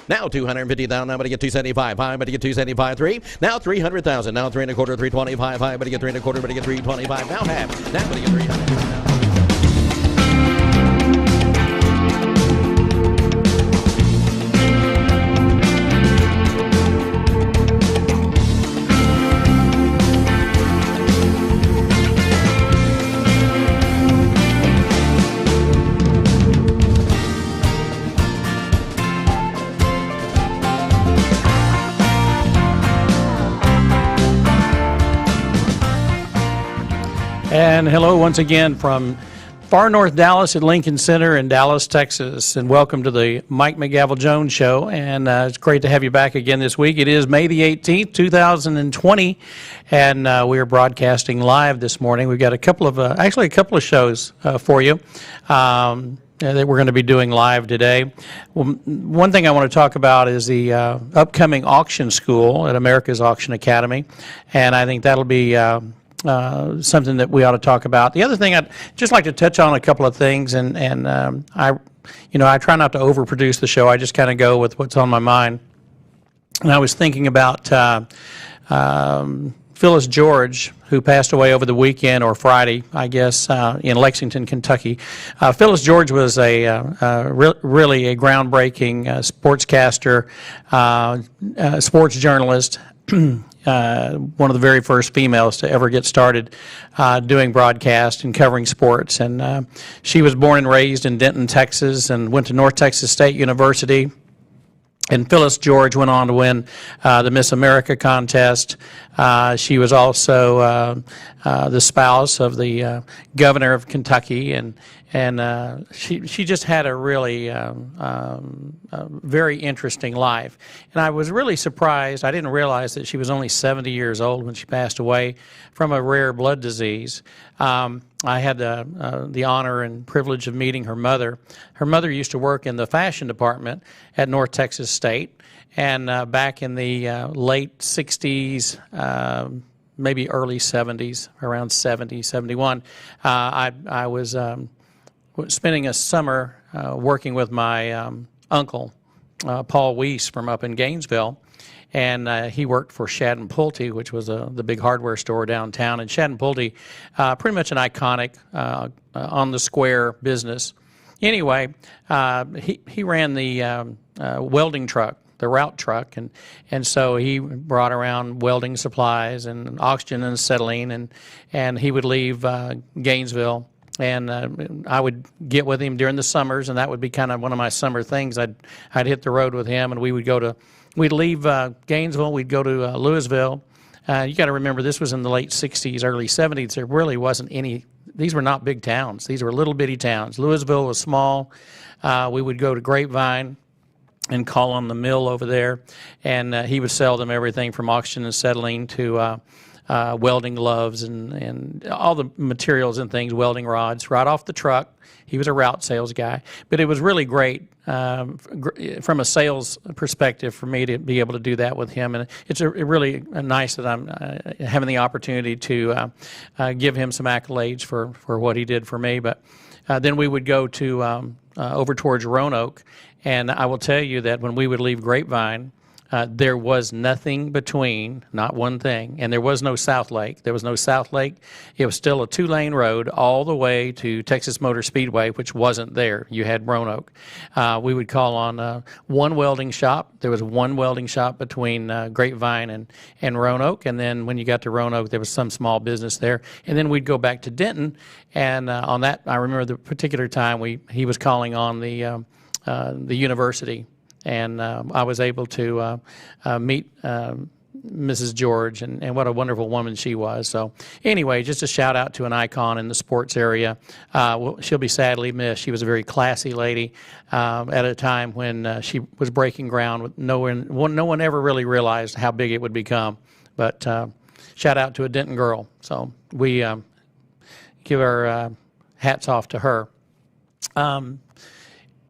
Now 250,000. Now I'm going to get 275. High, I'm going to get 275. 3. Now 300,000. Now 3 1/4, 325. High, I'm going to get 3 1/4, I'm going to get 325. Now half. Now I'm going to get 300. And hello once again from far north Dallas at Lincoln Center in Dallas, Texas. And welcome to the Mike McGavel Jones Show. And it's great to have you back again this week. It is May the 18th, 2020. And we are broadcasting live this morning. We've got a couple of shows for you that we're going to be doing live today. Well, one thing I want to talk about is the upcoming auction school at America's Auction Academy. And I think that'll be something that we ought to talk about. The other thing, I'd just like to touch on a couple of things, and I try not to overproduce the show. I just kind of go with what's on my mind. And I was thinking about Phyllis George, who passed away over the weekend, or Friday, I guess, in Lexington, Kentucky. Phyllis George was really a groundbreaking sportscaster, sports journalist, one of the very first females to ever get started doing broadcast and covering sports. And she was born and raised in Denton, Texas, and went to North Texas State University. And Phyllis George went on to win the Miss America contest. She was also the spouse of the governor of Kentucky, and she just had a really very interesting life. And I was really surprised. I didn't realize that she was only 70 years old when she passed away from a rare blood disease. I had the honor and privilege of meeting her mother. Her mother used to work in the fashion department at North Texas State, and back in the late 60s, maybe early 70s, around 70, 71, I was spending a summer working with my uncle, Paul Weiss, from up in Gainesville. And he worked for Shad and Pulte, which was the big hardware store downtown. And Shad and Pulte, pretty much an iconic on the square business. Anyway, he ran the welding truck, the route truck, and so he brought around welding supplies and oxygen and acetylene, and he would leave Gainesville. And I would get with him during the summers, and that would be kind of one of my summer things. I'd hit the road with him, and we'd leave Gainesville, we'd go to Louisville. You got to remember, this was in the late 60s, early 70s. There really wasn't any, these were not big towns. These were little bitty towns. Louisville was small. We would go to Grapevine and call on the mill over there, and he would sell them everything from oxygen and acetylene to welding gloves and all the materials and things, welding rods, right off the truck. He was a route sales guy. But it was really great from a sales perspective for me to be able to do that with him. And it's really nice that I'm having the opportunity to give him some accolades for what he did for me. But then we would go to over towards Roanoke. And I will tell you that when we would leave Grapevine, there was nothing between, not one thing, and there was no South Lake. There was no South Lake. It was still a two-lane road all the way to Texas Motor Speedway, which wasn't there. You had Roanoke. We would call on one welding shop. There was one welding shop between Grapevine and Roanoke, and then when you got to Roanoke, there was some small business there. And then we'd go back to Denton, and on that, I remember the particular time he was calling on the university. And I was able to meet Mrs. George, and what a wonderful woman she was. So anyway, just a shout out to an icon in the sports area. She'll be sadly missed. She was a very classy lady at a time when she was breaking ground. No one ever really realized how big it would become. But shout out to a Denton girl. So we give our hats off to her.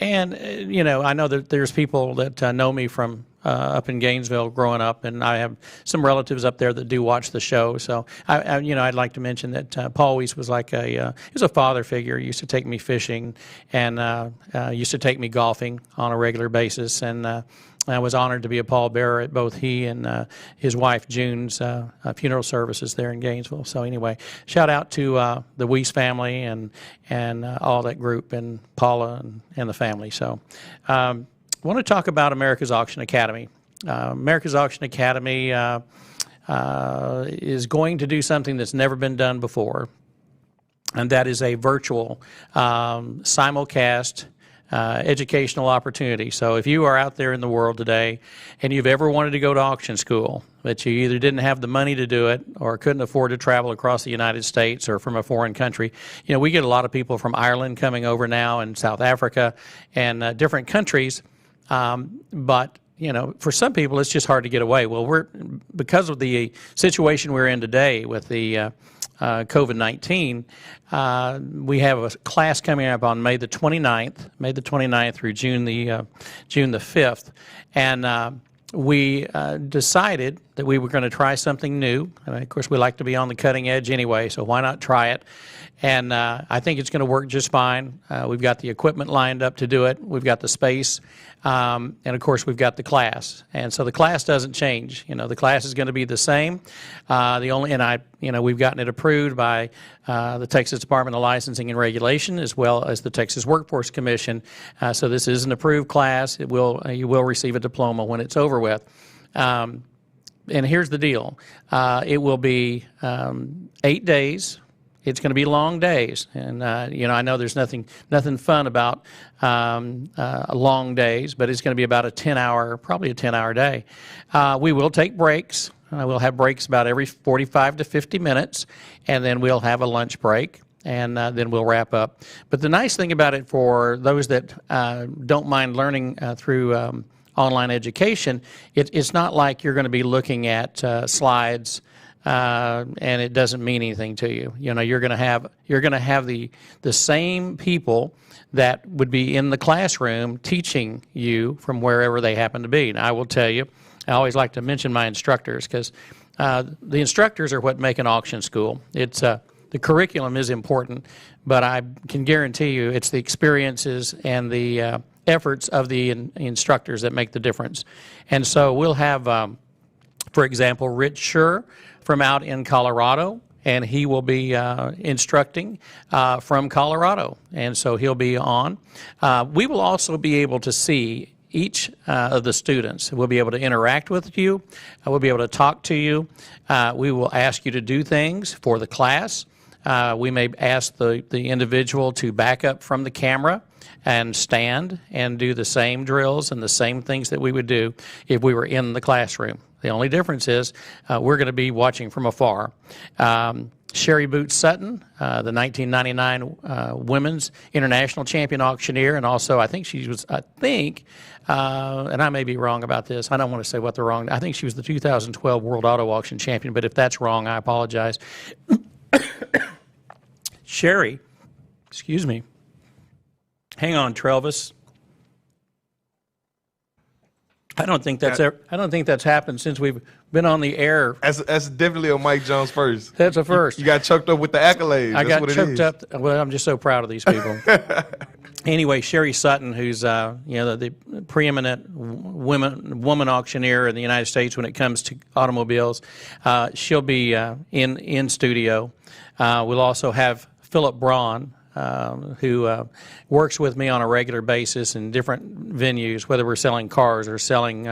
And, I know that there's people that know me from up in Gainesville growing up, and I have some relatives up there that do watch the show. So, I'd like to mention that Paul Weiss was like he was a father figure. He used to take me fishing and used to take me golfing on a regular basis. And I was honored to be a pallbearer at both he and his wife June's funeral services there in Gainesville. So anyway, shout out to the Weiss family and all that group, and Paula and the family. So I want to talk about America's Auction Academy. America's Auction Academy is going to do something that's never been done before, and that is a virtual simulcast educational opportunity. So if you are out there in the world today and you've ever wanted to go to auction school, but you either didn't have the money to do it or couldn't afford to travel across the United States or from a foreign country, we get a lot of people from Ireland coming over now, and South Africa and different countries, but for some people it's just hard to get away. Well, because of the situation we're in today with the COVID-19, we have a class coming up on May the 29th through June the 5th, and we decided that we were going to try something new. And of course, we like to be on the cutting edge anyway, so why not try it? And I think it's going to work just fine. We've got the equipment lined up to do it. We've got the space. And of course, we've got the class. And so the class doesn't change. The class is going to be the same. We've gotten it approved by the Texas Department of Licensing and Regulation, as well as the Texas Workforce Commission. So this is an approved class. You will receive a diploma when it's over with. And here's the deal. It will be 8 days. It's going to be long days, and I know there's nothing fun about long days, but it's going to be about probably a 10-hour day. We will take breaks. We'll have breaks about every 45 to 50 minutes, and then we'll have a lunch break, and then we'll wrap up. But the nice thing about it, for those that don't mind learning through online education, it's not like you're going to be looking at slides and it doesn't mean anything to you. You're going to have the same people that would be in the classroom teaching you from wherever they happen to be. And I will tell you, I always like to mention my instructors, because the instructors are what make an auction school. It's the curriculum is important, but I can guarantee you it's the experiences and the efforts of the instructors that make the difference. And so we'll have, for example, Rich Schur from out in Colorado, and he will be instructing from Colorado, and so he'll be on. We will also be able to see each of the students. We'll be able to interact with you. We'll be able to talk to you. We will ask you to do things for the class. We may ask the individual to back up from the camera and stand and do the same drills and the same things that we would do if we were in the classroom. The only difference is we're going to be watching from afar. Sherry Boots Sutton, the 1999 Women's International Champion Auctioneer, and also I think, and I may be wrong about this, I don't want to say what the wrong, I think she was the 2012 World Auto Auction Champion, but if that's wrong, I apologize. Sherry, excuse me. Hang on, Trelvis. I don't think that's happened since we've been on the air. That's definitely a Mike Jones first. That's a first. You got choked up with the accolades. I got choked up. Well, I'm just so proud of these people. Anyway, Sherry Sutton, who's the preeminent woman auctioneer in the United States when it comes to automobiles, she'll be in studio. We'll also have Philip Braun, who works with me on a regular basis in different venues, whether we're selling cars or selling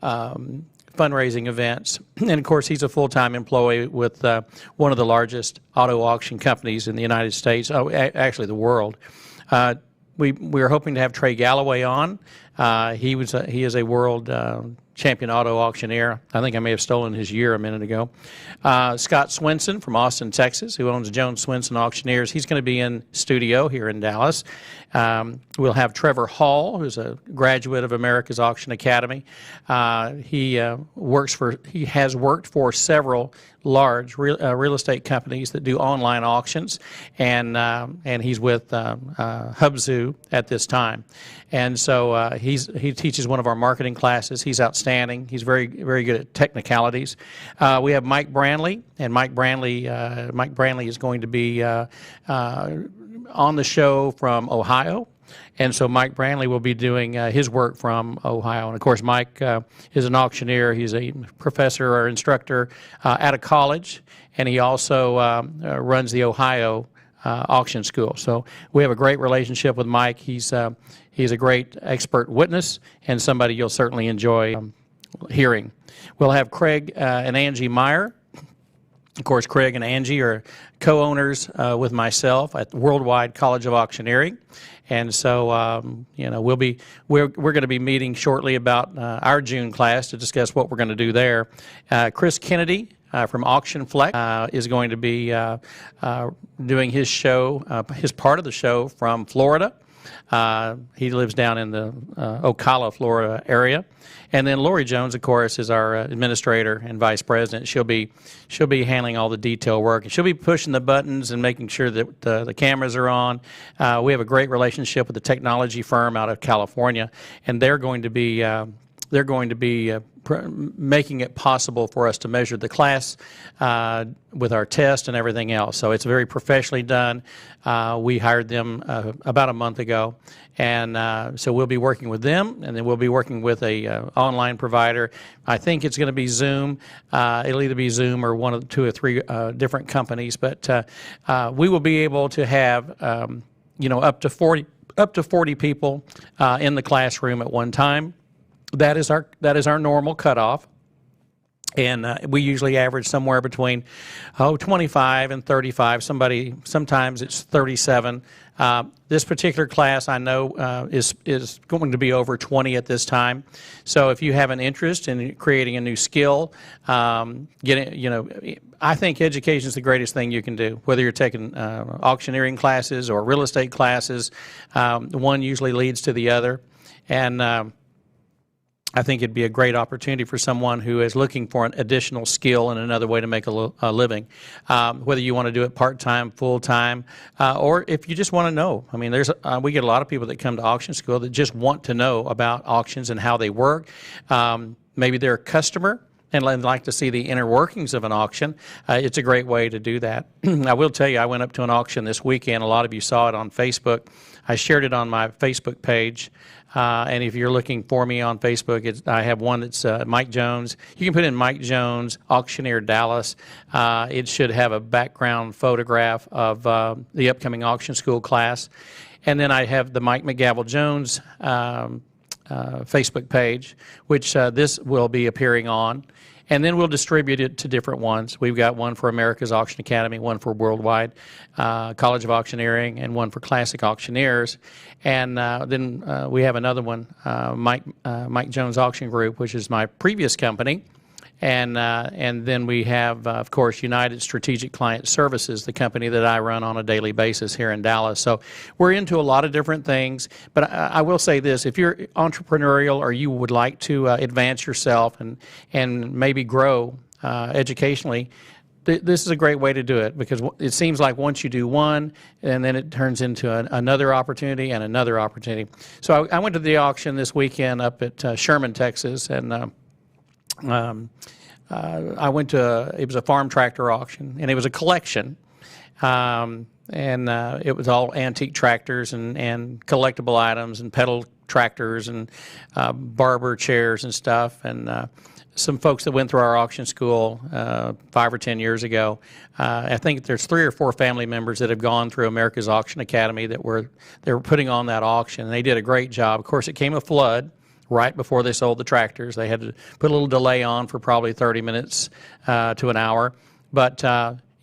fundraising events. And of course, he's a full-time employee with one of the largest auto auction companies in the United States, actually the world. We're hoping to have Trey Galloway on. He is a world champion auto auctioneer. I think I may have stolen his year a minute ago. Scott Swenson from Austin, Texas, who owns Jones Swenson Auctioneers. He's going to be in studio here in Dallas. We'll have Trevor Hall, who's a graduate of America's Auction Academy. He has worked for several large real estate companies that do online auctions, and he's with Hubzu at this time. And so he teaches one of our marketing classes. He's outstanding. He's very, very good at technicalities. We have Mike Brantley, and Mike Brantley is going to be on the show from Ohio. And so Mike Brantley will be doing his work from Ohio. And of course, Mike is an auctioneer. He's a professor or instructor at a college, and he also runs the Ohio auction school. So we have a great relationship with Mike. He's a great expert witness and somebody you'll certainly enjoy hearing. We'll have Craig and Angie Meyer. Of course, Craig and Angie are co-owners with myself at Worldwide College of Auctioneering, and so we're going to be meeting shortly about our June class to discuss what we're going to do there. Chris Kennedy from Auction Flex is going to be doing his show, his part of the show from Florida. He lives down in the Ocala, Florida area. And then Lori Jones, of course, is our administrator and vice president. She'll be handling all the detail work, and she'll be pushing the buttons and making sure that the cameras are on. We have a great relationship with a technology firm out of California, and they're going to be making it possible for us to measure the class with our test and everything else. So it's very professionally done. We hired them about a month ago, and so we'll be working with them, and then we'll be working with a online provider. I think it's going to be Zoom. It'll either be Zoom or one of the 2 or 3 different companies, but we will be able to have up to 40 people in the classroom at one time. That is our normal cutoff, and we usually average somewhere between 25 and 35. Sometimes it's 37. This particular class, I know, is going to be over 20 at this time. So if you have an interest in creating a new skill, I think education is the greatest thing you can do. Whether you're taking auctioneering classes or real estate classes, one usually leads to the other, and I think it'd be a great opportunity for someone who is looking for an additional skill and another way to make a living, whether you want to do it part-time, full-time, or if you just want to know. I mean, we get a lot of people that come to auction school that just want to know about auctions and how they work. Maybe they're a customer and like to see the inner workings of an auction. It's a great way to do that. I will tell you, I went up to an auction this weekend. A lot of you saw it on Facebook. I shared it on my Facebook page. And if you're looking for me on Facebook, I have one that's Mike Jones. You can put in Mike Jones, Auctioneer Dallas. It should have a background photograph of the upcoming auction school class. And then I have the Mike McGavel Jones Facebook page, which this will be appearing on. And then we'll distribute it to different ones. We've got one for America's Auction Academy, one for Worldwide College of Auctioneering, and one for Classic Auctioneers. And then we have another one, Mike Jones Auction Group, which is my previous company. And then we have, of course, United Strategic Client Services, the company that I run on a daily basis here in Dallas. So we're into a lot of different things. But I will say this, if you're entrepreneurial or you would like to advance yourself and maybe grow educationally, this is a great way to do it, because it seems like once you do one, and then it turns into another opportunity and another opportunity. So I went to the auction this weekend up at Sherman, Texas, and I went to, it was a farm tractor auction, and it was a collection, and it was all antique tractors and collectible items and pedal tractors and barber chairs and stuff, and some folks that went through our auction school 5 or 10 years ago. I think there's 3 or 4 family members that have gone through America's Auction Academy they were putting on that auction, and they did a great job. Of course, it came a flood right before they sold the tractors. They had to put a little delay on for probably 30 minutes to an hour. But,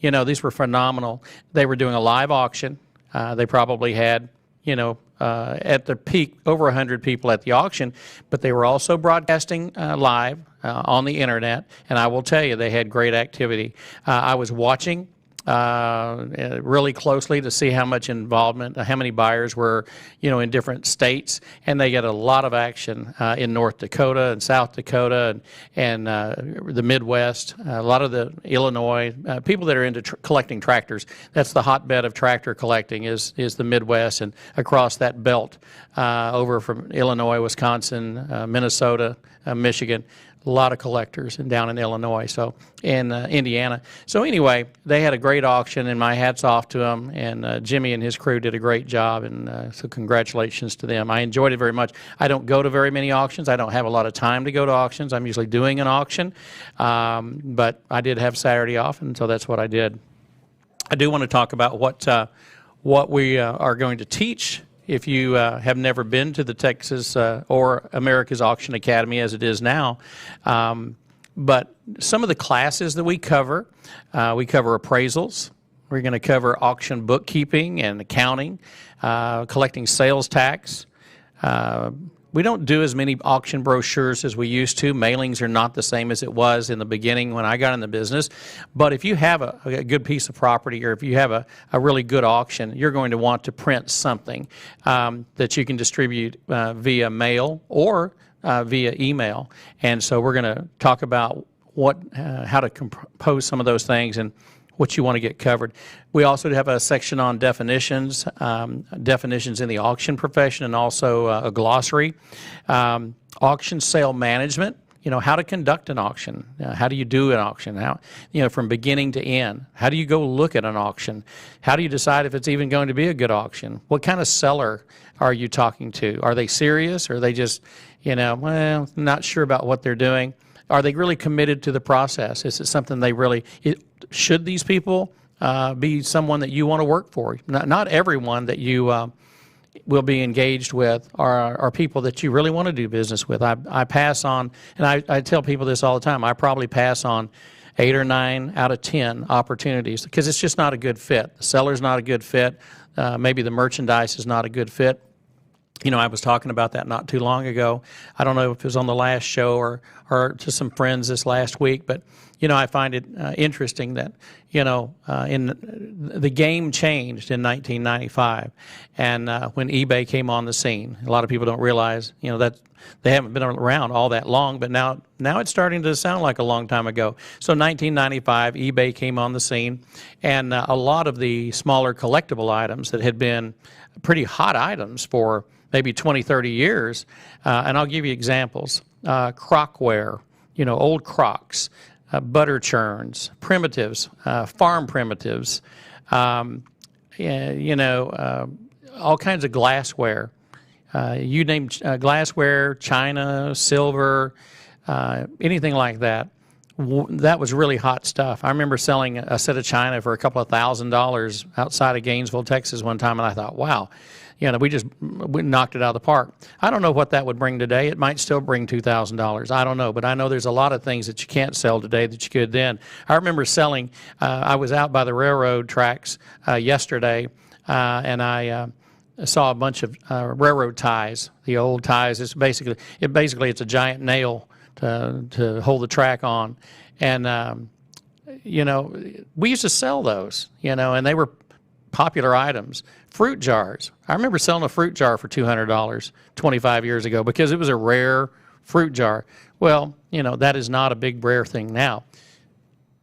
these were phenomenal. They were doing a live auction. They probably had, at the peak, over 100 people at the auction, but they were also broadcasting live on the internet, and I will tell you, they had great activity. I was watching really closely to see how much involvement, how many buyers were, in different states, and they get a lot of action in North Dakota and South Dakota and the Midwest, a lot of the Illinois, people that are into collecting tractors. That's the hotbed of tractor collecting is the Midwest, and across that belt over from Illinois, Wisconsin, Minnesota, Michigan. a lot of collectors and down in Illinois, so in Indiana. So anyway, they had a great auction, and my hat's off to them. And Jimmy and his crew did a great job, and so congratulations to them. I enjoyed it very much. I don't go to very many auctions. I don't have a lot of time to go to auctions. I'm usually doing an auction, but I did have Saturday off, and so that's what I did. I do want to talk about what we are going to teach. If you have never been to the Texas or America's Auction Academy as it is now, but some of the classes that we cover appraisals. We're going to cover auction bookkeeping and accounting, collecting sales tax. We don't do as many auction brochures as we used to. Mailings are not the same as it was in the beginning when I got in the business. But if you have a good piece of property, or if you have a really good auction, you're going to want to print something that you can distribute via mail or via email. And so we're going to talk about how to compose some of those things and what you want to get covered. We also have a section on definitions, definitions in the auction profession, and also a glossary. Auction sale management, how to conduct an auction. How do you do an auction? How, from beginning to end. How do you go look at an auction? How do you decide if it's even going to be a good auction? What kind of seller are you talking to? Are they serious? Or are they just, not sure about what they're doing? Are they really committed to the process? Is it something they really, should these people be someone that you want to work for? Not everyone that you will be engaged with are people that you really want to do business with. I pass on, and I tell people this all the time, I probably pass on 8 or 9 out of 10 opportunities because it's just not a good fit. The seller's not a good fit. Maybe the merchandise is not a good fit. I was talking about that not too long ago. I don't know if it was on the last show or to some friends this last week, but, I find it interesting that, the game changed in 1995. And when eBay came on the scene, a lot of people don't realize, that they haven't been around all that long, but now it's starting to sound like a long time ago. So 1995, eBay came on the scene, and a lot of the smaller collectible items that had been pretty hot items for maybe 20, 30 years, and I'll give you examples. Crockware, old crocks, butter churns, primitives, farm primitives, all kinds of glassware. You name glassware, china, silver, anything like that. That was really hot stuff. I remember selling a set of china for a couple of $1,000s outside of Gainesville, Texas one time, and I thought, wow, we knocked it out of the park. I don't know what that would bring today. It might still bring $2,000. I don't know, but I know there's a lot of things that you can't sell today that you could then. I remember selling, I was out by the railroad tracks yesterday, and I saw a bunch of railroad ties, the old ties. It's basically it's a giant nail to hold the track on. And, we used to sell those, and they were popular items. Fruit jars. I remember selling a fruit jar for $200 25 years ago because it was a rare fruit jar. Well, that is not a big rare thing now.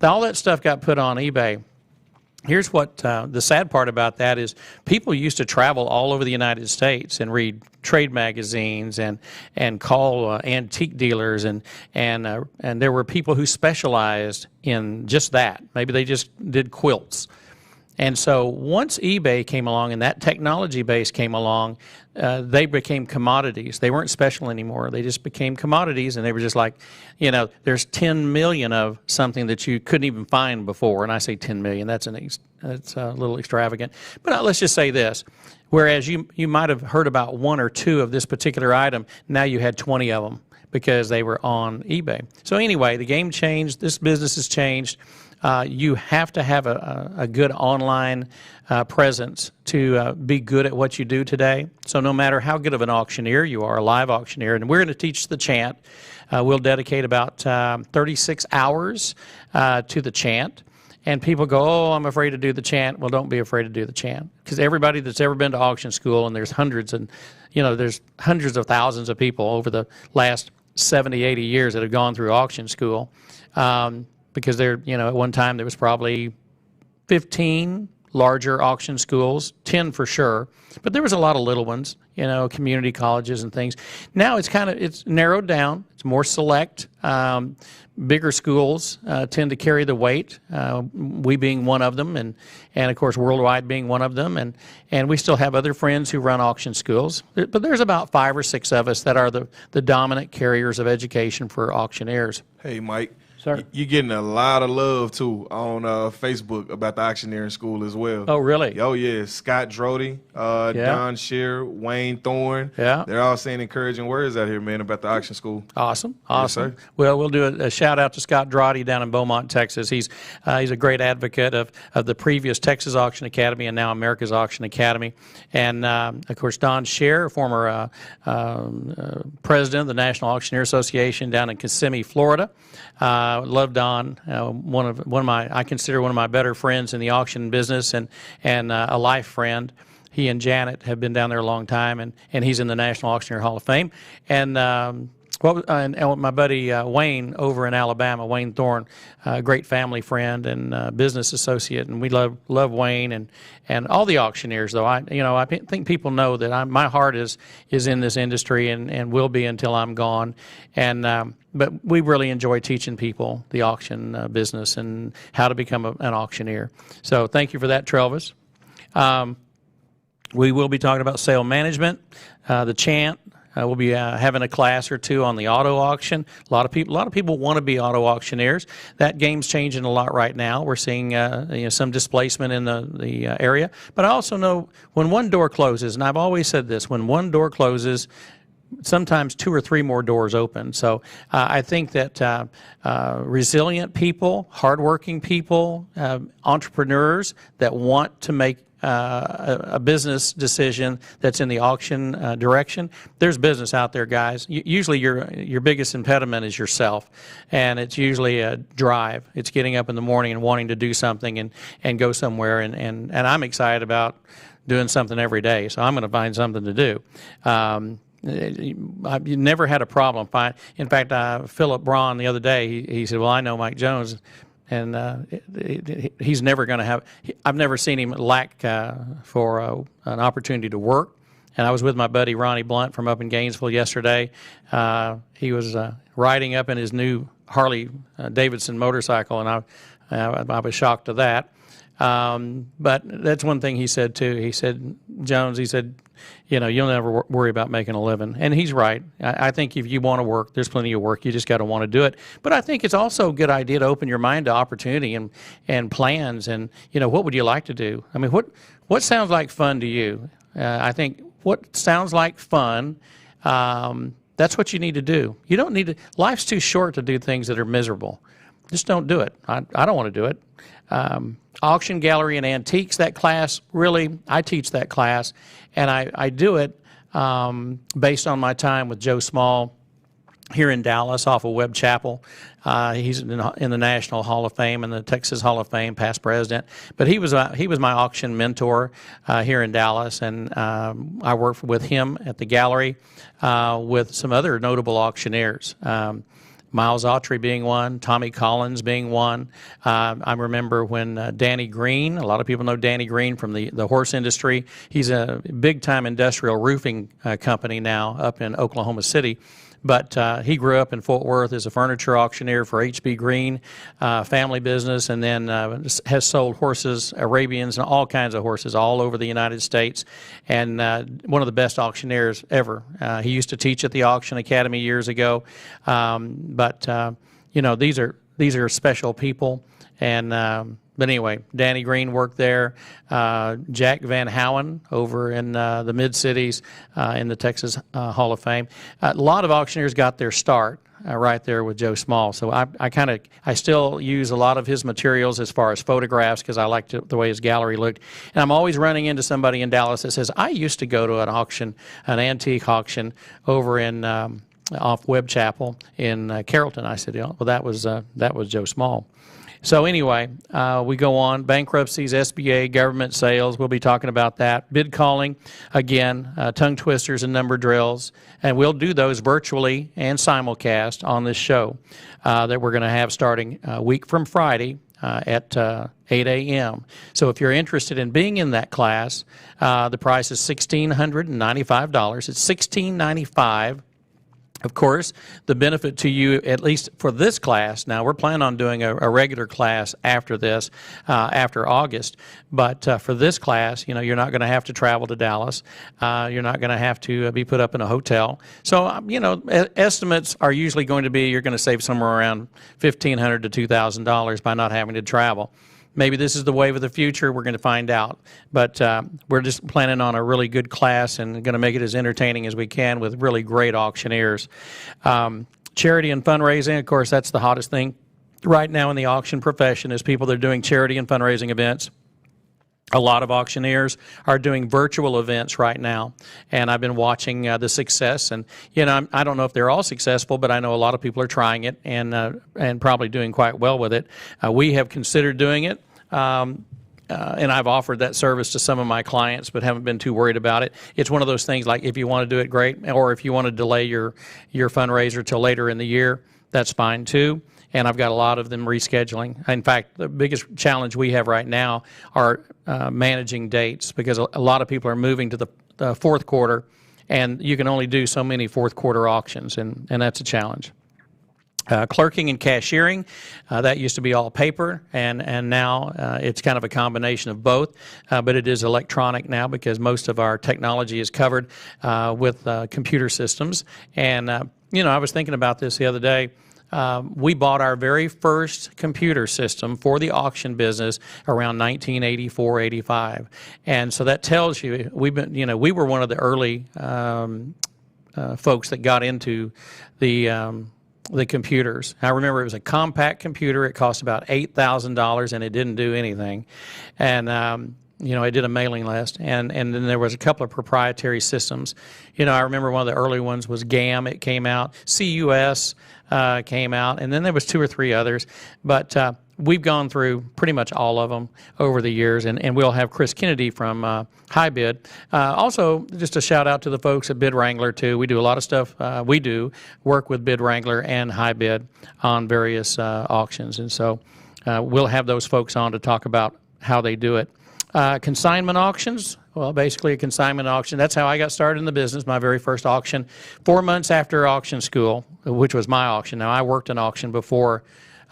All that stuff got put on eBay. Here's what the sad part about that is people used to travel all over the United States and read trade magazines and call antique dealers and there were people who specialized in just that. Maybe they just did quilts. And so once eBay came along and that technology base came along, they became commodities. They weren't special anymore. They just became commodities, and they were just like, there's 10 million of something that you couldn't even find before. And I say 10 million, that's a little extravagant. But let's just say this. Whereas you might have heard about 1 or 2 of this particular item, now you had 20 of them because they were on eBay. So anyway, the game changed. This business has changed. You have to have a good online presence to be good at what you do today. So no matter how good of an auctioneer you are, a live auctioneer, and we're going to teach the chant. We'll dedicate about 36 hours to the chant. And people go, oh, I'm afraid to do the chant. Well, don't be afraid to do the chant. Because everybody that's ever been to auction school, and there's hundreds of thousands of people over the last 70, 80 years that have gone through auction school. Because at one time there was probably 15, larger auction schools, 10 for sure, but there was a lot of little ones, community colleges and things. Now it's narrowed down. It's more select. Bigger schools tend to carry the weight, we being one of them, and of course Worldwide being one of them, and we still have other friends who run auction schools, but there's about 5 or 6 of us that are the dominant carriers of education for auctioneers. Hey, Mike. Sir? You're getting a lot of love, too, on Facebook about the auctioneering school as well. Oh, really? Oh, yeah. Scott Drody, Don Shear, Wayne Thorne. Yeah. They're all saying encouraging words out here, man, about the auction school. Awesome. Sir. Well, we'll do a shout out to Scott Drody down in Beaumont, Texas. He's a great advocate of the previous Texas Auction Academy and now America's Auction Academy. And, of course, Don Shear, former president of the National Auctioneer Association down in Kissimmee, Florida. Love Don, I consider one of my better friends in the auction business and a life friend. He and Janet have been down there a long time, and he's in the National Auctioneer Hall of Fame. And my buddy Wayne over in Alabama, Wayne Thorne, a great family friend and business associate, and we love Wayne and all the auctioneers. Though I think people know that my heart is in this industry and will be until I'm gone. And but we really enjoy teaching people the auction business and how to become an auctioneer. So thank you for that, Travis. We will be talking about sale management, the chant. We'll be having a class or two on the auto auction. A lot of people want to be auto auctioneers. That game's changing a lot right now. We're seeing some displacement in the area. But I also know when one door closes, and I've always said this, when one door closes, sometimes 2 or 3 more doors open. So I think that resilient people, hardworking people, entrepreneurs that want to make a business decision that's in the auction direction, there's business out there, guys. Usually your biggest impediment is yourself, and it's usually a drive. It's getting up in the morning and wanting to do something and go somewhere, and I'm excited about doing something every day, so I'm going to find something to do. I've never had a problem. In fact, Philip Braun the other day, he said, well, I know Mike Jones, and he's never going to have, I've never seen him lack for an opportunity to work. And I was with my buddy Ronnie Blunt from up in Gainesville yesterday. He was riding up in his new Harley Davidson motorcycle, and I was shocked to that. But that's one thing he said too. He said, Jones, you'll never worry about making a living. And he's right. I think if you want to work, there's plenty of work. You just got to want to do it. But I think it's also a good idea to open your mind to opportunity and plans. And, what would you like to do? I mean, what sounds like fun to you? I think what sounds like fun, that's what you need to do. You don't need to, life's too short to do things that are miserable. Just don't do it. I don't want to do it. Auction, gallery, and antiques, that class, really, I teach that class, and I do it based on my time with Joe Small here in Dallas off of Webb Chapel. He's in the National Hall of Fame and the Texas Hall of Fame, past president. But he was my auction mentor here in Dallas, and I worked with him at the gallery with some other notable auctioneers. Miles Autry being one, Tommy Collins being one. I remember when Danny Green, a lot of people know Danny Green from the horse industry. He's a big-time industrial roofing company now up in Oklahoma City. But he grew up in Fort Worth as a furniture auctioneer for H.B. Green, family business, and then has sold horses, Arabians, and all kinds of horses all over the United States, and one of the best auctioneers ever. He used to teach at the Auction Academy years ago, but these are special people, and but anyway, Danny Green worked there. Jack Van Howen over in the Mid-Cities in the Texas Hall of Fame. A lot of auctioneers got their start right there with Joe Small. So I still use a lot of his materials as far as photographs because I liked the way his gallery looked. And I'm always running into somebody in Dallas that says, I used to go to an auction, an antique auction over in off Webb Chapel in Carrollton. I said, well, that was Joe Small. So anyway, we go on. Bankruptcies, SBA, government sales. We'll be talking about that. Bid calling, again, tongue twisters and number drills. And we'll do those virtually and simulcast on this show that we're going to have starting a week from Friday at 8 a.m. So if you're interested in being in that class, the price is $1,695. It's $1,695. Of course, the benefit to you, at least for this class, now we're planning on doing a regular class after this, after August, but for this class, you're not going to have to travel to Dallas. You're not going to have to be put up in a hotel. So, estimates are usually going to be you're going to save somewhere around $1,500 to $2,000 by not having to travel. Maybe this is the wave of the future. We're going to find out. But we're just planning on a really good class and going to make it as entertaining as we can with really great auctioneers. Charity and fundraising, of course, that's the hottest thing right now in the auction profession is people that are doing charity and fundraising events. A lot of auctioneers are doing virtual events right now, and I've been watching the success. And I don't know if they're all successful, but I know a lot of people are trying it and probably doing quite well with it. We have considered doing it. And I've offered that service to some of my clients, but haven't been too worried about it. It's one of those things like if you want to do it, great, or if you want to delay your fundraiser till later in the year, that's fine too. And I've got a lot of them rescheduling. In fact, the biggest challenge we have right now are managing dates because a lot of people are moving to the fourth quarter, and you can only do so many fourth quarter auctions, and that's a challenge. Clerking and cashiering, that used to be all paper, and now it's kind of a combination of both, but it is electronic now because most of our technology is covered with computer systems. And, I was thinking about this the other day. We bought our very first computer system for the auction business around 1984, 85. And so that tells you we were one of the early folks that got into the computers. I remember it was a compact computer. It cost about $8,000 and it didn't do anything. And, it did a mailing list. And then there was a couple of proprietary systems. I remember one of the early ones was GAM. It came out. CUS came out. And then there was 2 or 3 others. But we've gone through pretty much all of them over the years, and we'll have Chris Kennedy from High Bid. Also, just a shout out to the folks at Bid Wrangler too. We do a lot of stuff. We do work with Bid Wrangler and High Bid on various auctions, and so we'll have those folks on to talk about how they do it. Consignment auctions. Well, basically a consignment auction. That's how I got started in the business, my very first auction. 4 months after auction school, which was my auction. Now, I worked in auction before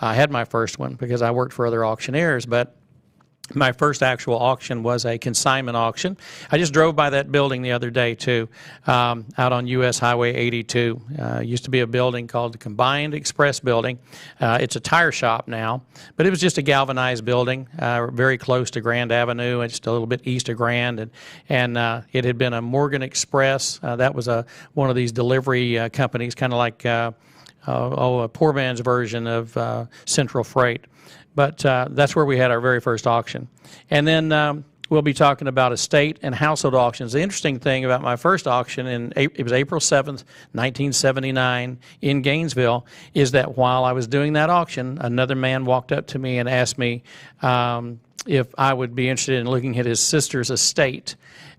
I had my first one because I worked for other auctioneers, but my first actual auction was a consignment auction. I just drove by that building the other day, too, out on U.S. Highway 82. Used to be a building called the Combined Express Building. It's a tire shop now, but it was just a galvanized building, very close to Grand Avenue, and just a little bit east of Grand. And it had been a Morgan Express. That was one of these delivery companies, kind of like a poor man's version of Central Freight. But that's where we had our very first auction. And then we'll be talking about estate and household auctions. The interesting thing about my first auction, it was April 7th, 1979 in Gainesville, is that while I was doing that auction, another man walked up to me and asked me if I would be interested in looking at his sister's estate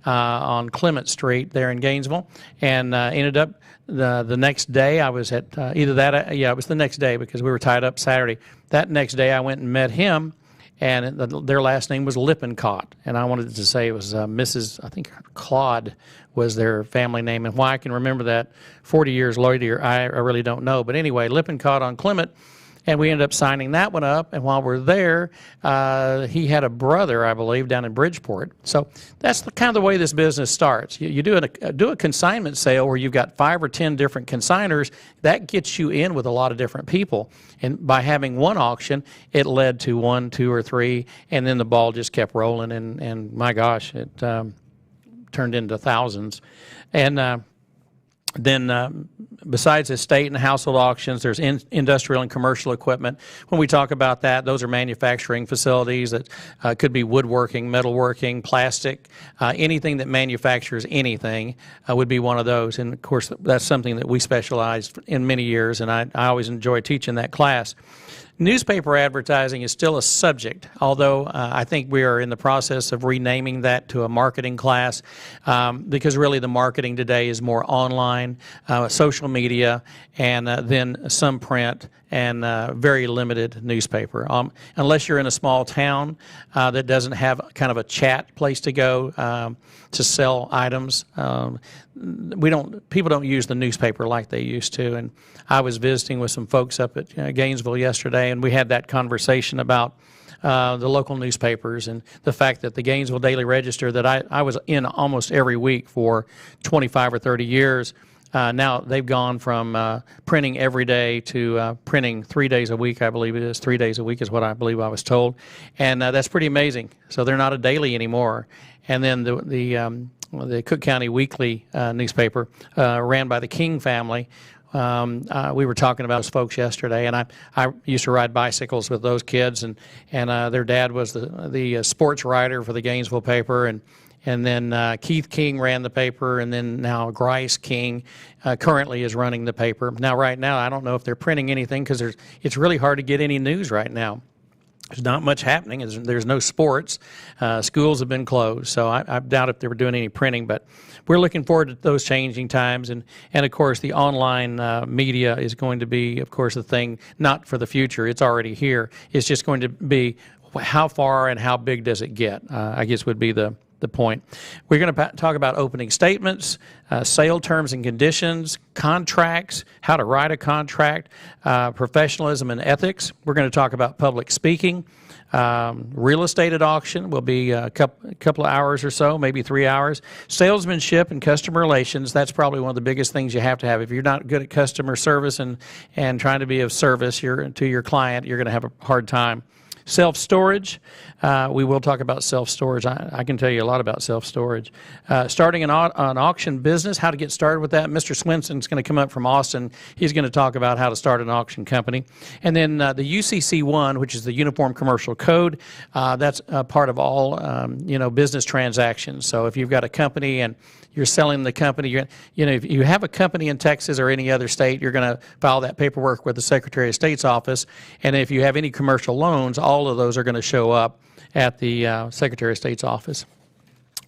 on Clement Street there in Gainesville, and ended up the next day I was at it was the next day because we were tied up Saturday. That next day I went and met him, and their last name was Lippincott, and I wanted to say it was Mrs. I think Claude was their family name, and why I can remember that 40 years later I really don't know. But anyway, Lippincott on Clement. And we ended up signing that one up. And while we're there, he had a brother, I believe, down in Bridgeport. So that's kind of the way this business starts. You do a consignment sale where you've got 5 or 10 different consigners. That gets you in with a lot of different people. And by having one auction, it led to 1, 2, or 3, and then the ball just kept rolling. And my gosh, it turned into thousands. And then besides estate and household auctions, there's industrial and commercial equipment. When we talk about that, those are manufacturing facilities that could be woodworking, metalworking, plastic, anything that manufactures anything would be one of those. And of course, that's something that we specialized in many years, and I always enjoy teaching that class. Newspaper advertising is still a subject, although I think we are in the process of renaming that to a marketing class because really the marketing today is more online, social media, and then some print and very limited newspaper. Unless you're in a small town that doesn't have kind of a chat place to go to sell items, people don't use the newspaper like they used to. And I was visiting with some folks up at Gainesville yesterday, and we had that conversation about the local newspapers and the fact that the Gainesville Daily Register that I was in almost every week for 25 or 30 years, now they've gone from printing every day to printing 3 days a week, I believe it is. 3 days a week is what I believe I was told. And that's pretty amazing. So they're not a daily anymore. And then the Cook County Weekly newspaper ran by the King family. We were talking about those folks yesterday, and I used to ride bicycles with those kids, and their dad was the sports writer for the Gainesville paper, and then Keith King ran the paper, and then now Grice King currently is running the paper. Now, right now, I don't know if they're printing anything because it's really hard to get any news right now. There's not much happening. There's no sports. Schools have been closed, so I doubt if they were doing any printing. But we're looking forward to those changing times, and of course the online media is going to be, of course, the thing not for the future. It's already here. It's just going to be how far and how big does it get? I guess would be the point. We're going to talk about opening statements, sale terms and conditions, contracts, how to write a contract, professionalism and ethics. We're going to talk about public speaking. Real estate at auction will be a couple of hours or so, maybe 3 hours. Salesmanship and customer relations, that's probably one of the biggest things you have to have. If you're not good at customer service and trying to be of service to your client, you're going to have a hard time. Self-storage, we will talk about self-storage. I can tell you a lot about self-storage. Starting an auction business, how to get started with that. Mr. Swenson's going to come up from Austin. He's going to talk about how to start an auction company. And then the UCC1, which is the Uniform Commercial Code, that's part of all business transactions. So if you've got a company and you're selling the company, if you have a company in Texas or any other state, you're going to file that paperwork with the Secretary of State's office. And if you have any commercial loans, all of those are going to show up at the Secretary of State's office.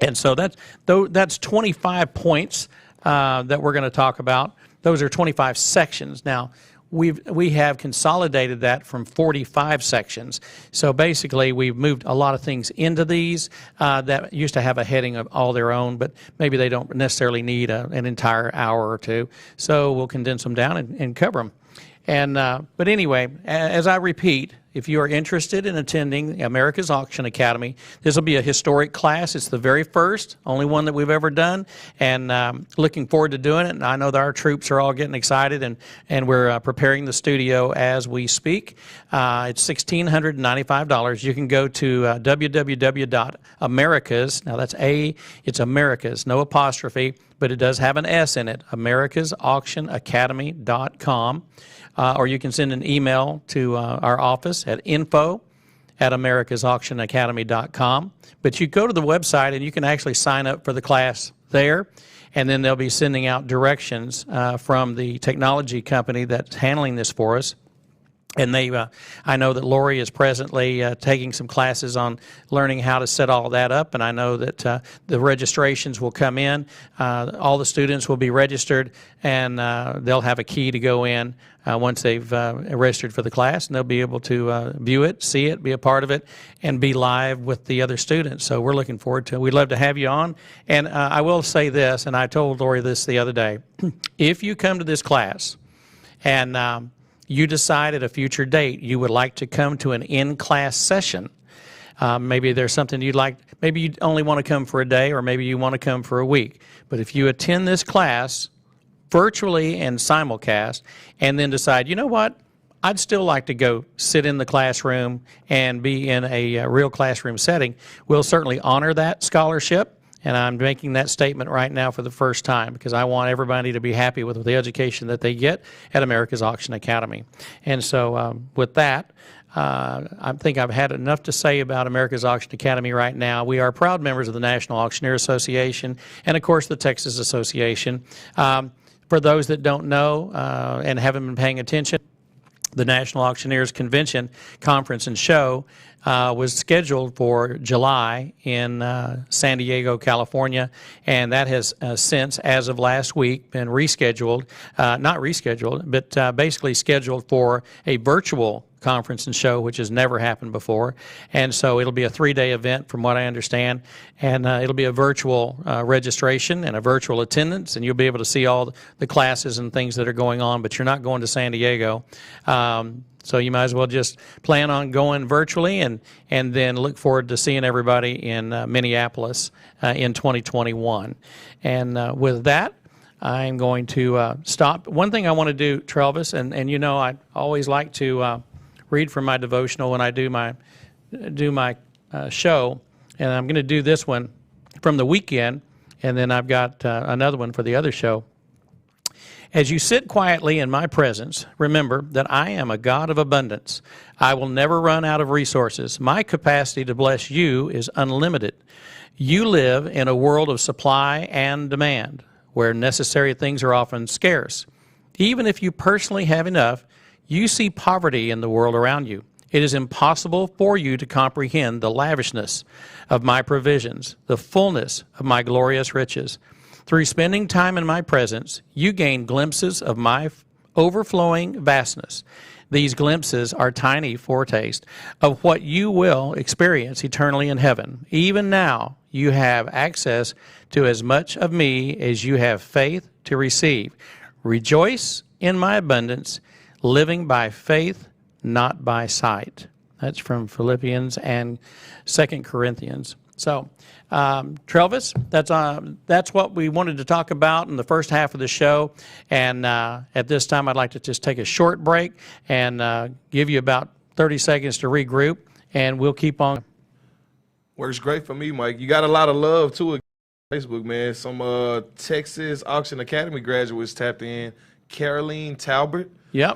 And so that's 25 points that we're going to talk about. Those are 25 sections. Now, we have consolidated that from 45 sections. So basically, we've moved a lot of things into these that used to have a heading of all their own, but maybe they don't necessarily need an entire hour or two. So we'll condense them down and cover them. But anyway, as I repeat, if you are interested in attending America's Auction Academy, this will be a historic class. It's the very first, only one that we've ever done, and looking forward to doing it. And I know that our troops are all getting excited, and we're preparing the studio as we speak. It's $1,695. You can go to www.americas, now that's it's Americas, no apostrophe, but it does have an S in it, americasauctionacademy.com. Or you can send an email to our office at info@americasauctionacademy.com. But you go to the website and you can actually sign up for the class there, and then they'll be sending out directions from the technology company that's handling this for us. And I know that Lori is presently taking some classes on learning how to set all that up, and I know that the registrations will come in. All the students will be registered, and they'll have a key to go in once they've registered for the class, and they'll be able to view it, see it, be a part of it, and be live with the other students. So we're looking forward to it. We'd love to have you on. And I will say this, and I told Lori this the other day. If you come to this class and you decide at a future date you would like to come to an in-class session. Maybe there's something you'd like, maybe you only want to come for a day, or maybe you want to come for a week. But if you attend this class virtually and simulcast, and then decide, you know what, I'd still like to go sit in the classroom and be in a real classroom setting, we'll certainly honor that scholarship. And I'm making that statement right now for the first time because I want everybody to be happy with the education that they get at America's Auction Academy. And so with that, I think I've had enough to say about America's Auction Academy right now. We are proud members of the National Auctioneers Association and, of course, the Texas Association. For those that don't know and haven't been paying attention, the National Auctioneers Convention, Conference, and Show was scheduled for July in San Diego, California, and that has since, as of last week, been rescheduled, not rescheduled, but basically scheduled for a virtual conference and show, which has never happened before. And so it'll be a 3-day event from what I understand, and it'll be a virtual registration and a virtual attendance, and you'll be able to see all the classes and things that are going on, but you're not going to San Diego. So you might as well just plan on going virtually and then look forward to seeing everybody in Minneapolis in 2021. And with that, I'm going to stop. One thing I want to do, Travis, and you know I always like to read from my devotional when I do my show, and I'm going to do this one from the weekend, and then I've got another one for the other show. As you sit quietly in my presence, remember that I am a God of abundance. I will never run out of resources. My capacity to bless you is unlimited. You live in a world of supply and demand, where necessary things are often scarce. Even if you personally have enough, you see poverty in the world around you. It is impossible for you to comprehend the lavishness of my provisions, the fullness of my glorious riches. Through spending time in my presence, you gain glimpses of my overflowing vastness. These glimpses are tiny foretaste of what you will experience eternally in heaven. Even now, you have access to as much of me as you have faith to receive. Rejoice in my abundance, living by faith, not by sight. That's from Philippians and 2 Corinthians. So, Travis, that's what we wanted to talk about in the first half of the show. And at this time, I'd like to just take a short break and give you about 30 seconds to regroup, and we'll keep on. Works great for me, Mike. You got a lot of love, too, on Facebook, man. Some Texas Auction Academy graduates tapped in. Caroline Talbert. Yep.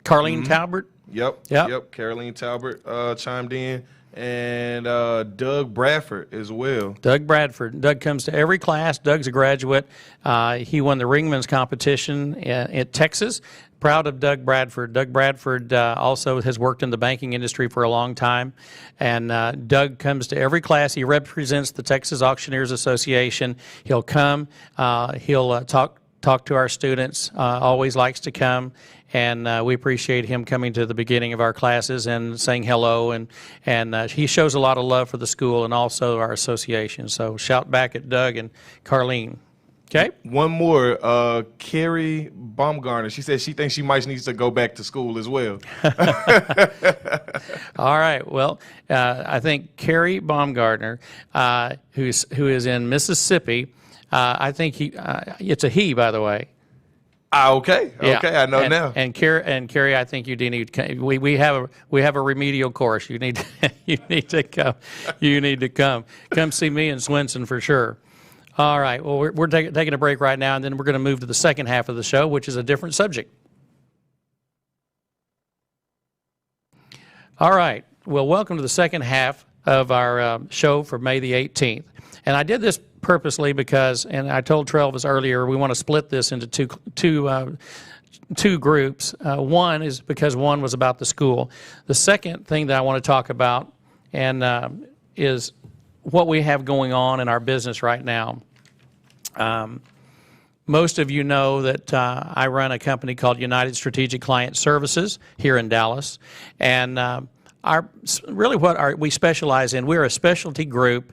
Carlene Talbert. Yep. Caroline Talbert chimed in. And Doug Bradford as well. Doug Bradford. Doug comes to every class. Doug's a graduate. He won the Ringman's competition in Texas. Proud of Doug Bradford. Doug Bradford also has worked in the banking industry for a long time. And Doug comes to every class. He represents the Texas Auctioneers Association. He'll come. He'll talk to our students. Always likes to come. And we appreciate him coming to the beginning of our classes and saying hello. And he shows a lot of love for the school and also our association. So shout back at Doug and Carlene. Okay? One more, Carrie Baumgartner. She said she thinks she might need to go back to school as well. All right. Well, I think Carrie Baumgartner, who is in Mississippi, I think it's a he, by the way. Okay. Yeah. Okay, I know now. And Carrie, I think you do need. We have a remedial course. You need to come. You need to come. Come see me in Swenson for sure. All right. Well, we're taking a break right now, and then we're going to move to the second half of the show, which is a different subject. All right. Well, welcome to the second half of our show for May the 18th, and I did this purposely because, and I told Travis earlier, we want to split this into two groups. One is because one was about the school. The second thing that I want to talk about is what we have going on in our business right now. Most of you know that I run a company called United Strategic Client Services here in Dallas, and we specialize in. We're a specialty group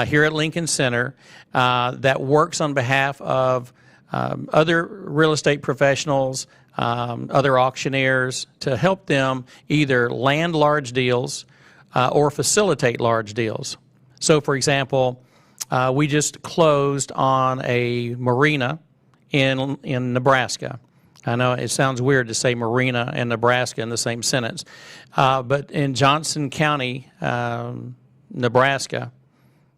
here at Lincoln Center that works on behalf of other real estate professionals, other auctioneers, to help them either land large deals or facilitate large deals. So, for example, we just closed on a marina in Nebraska. I know it sounds weird to say marina and Nebraska in the same sentence, but in Johnson County, Nebraska,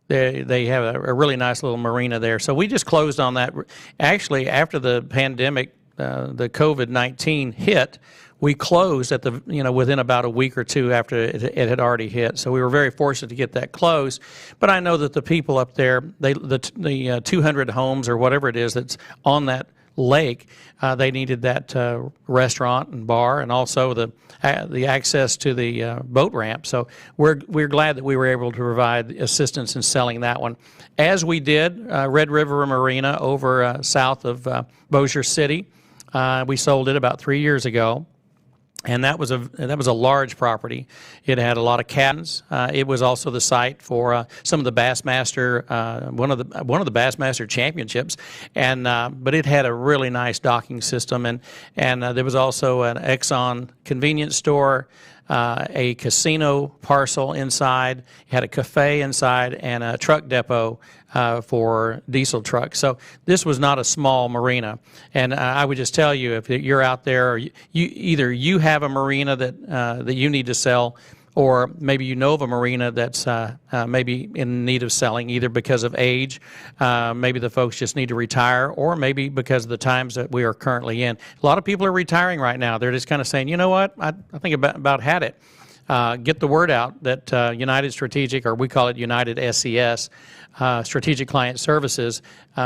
they have a really nice little marina there. So we just closed on that. Actually, after the pandemic, the COVID-19 hit, we closed within about a week or two after it had already hit. So we were very fortunate to get that closed. But I know that the people up there, the 200 homes or whatever it is that's on that lake, they needed that restaurant and bar, and also the access to the boat ramp. So we're glad that we were able to provide assistance in selling that one, as we did Red River Marina over south of Bossier City. We sold it about 3 years ago. And that was a large property. It had a lot of cabins. It was also the site for some of the Bassmaster, one of the Bassmaster championships, and but it had a really nice docking system, and there was also an Exxon convenience store, a casino parcel inside. It had a cafe inside and a truck depot for diesel trucks. So this was not a small marina. And I would just tell you, if you're out there, or either you have a marina that you need to sell, or maybe you know of a marina that's maybe in need of selling, either because of age, maybe the folks just need to retire, or maybe because of the times that we are currently in. A lot of people are retiring right now. They're just kind of saying, you know what, I think about had it. Get the word out that United Strategic, or we call it United SCS, Strategic Client Services,